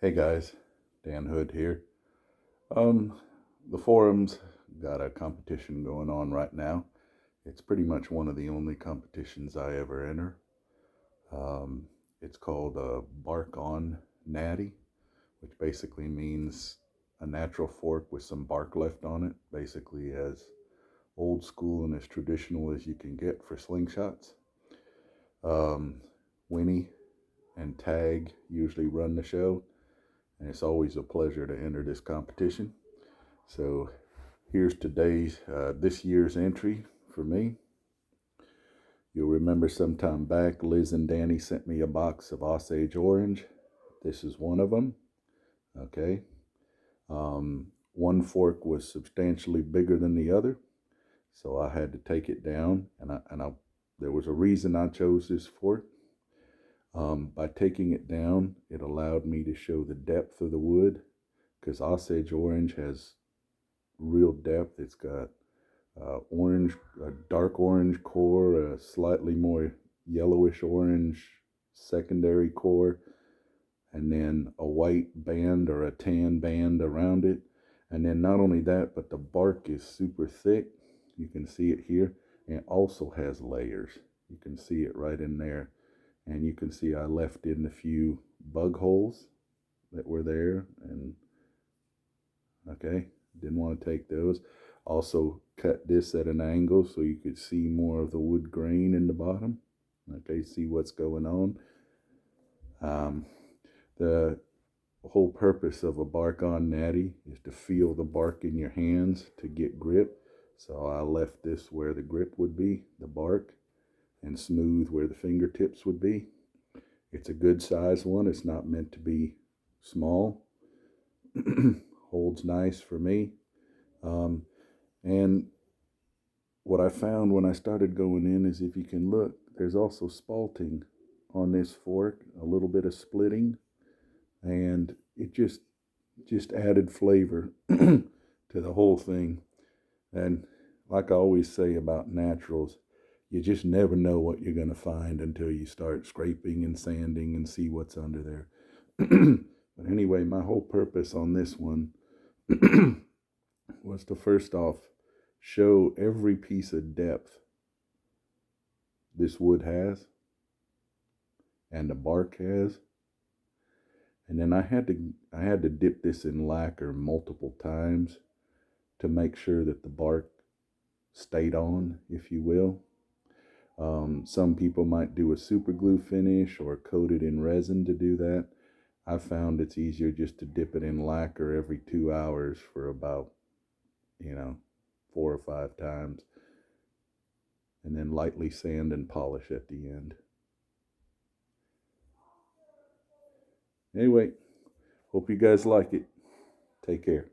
Hey guys, Dan Hood here. Um, the forums got a competition going on right now. It's pretty much one of the only competitions I ever enter. Um, it's called Bark on Natty, which basically means a natural fork with some bark left on it, basically as old school and as traditional as you can get for slingshots. Um, Winnie and Tag usually run the show, and it's always a pleasure to enter this competition. So here's this year's entry for me. You'll remember sometime back, Liz and Danny sent me a box of Osage orange. This is one of them. Okay. One fork was substantially bigger than the other, so I had to take it down, and there was a reason I chose this fork. By taking it down, it allowed me to show the depth of the wood, because Osage orange has real depth. It's got a dark orange core, a slightly more yellowish orange secondary core, and then a white band or a tan band around it. And then not only that, but the bark is super thick. You can see it here, and it also has layers. You can see it right in there. And you can see I left in a few bug holes that were there, and okay, didn't want to take those. Also cut this at an angle so you could see more of the wood grain in the bottom. Okay, see what's going on. The whole purpose of a bark on natty is to feel the bark in your hands to get grip. So I left this where the grip would be, the bark, and smooth where the fingertips would be. It's a good size one. It's not meant to be small. Holds nice for me. And what I found when I started going in is, if you can look, there's also spalting on this fork, a little bit of splitting, and it just added flavor to the whole thing. And like I always say about naturals, you just never know what you're going to find until you start scraping and sanding and see what's under there. But anyway, my whole purpose on this one was to first off show every piece of depth this wood has and the bark has. And then I had to dip this in lacquer multiple times to make sure that the bark stayed on, if you will. Some people might do a super glue finish or coat it in resin to do that. I found it's easier just to dip it in lacquer every 2 hours for about 4 or 5 times, and then lightly sand and polish at the end. Anyway, hope you guys like it. Take care.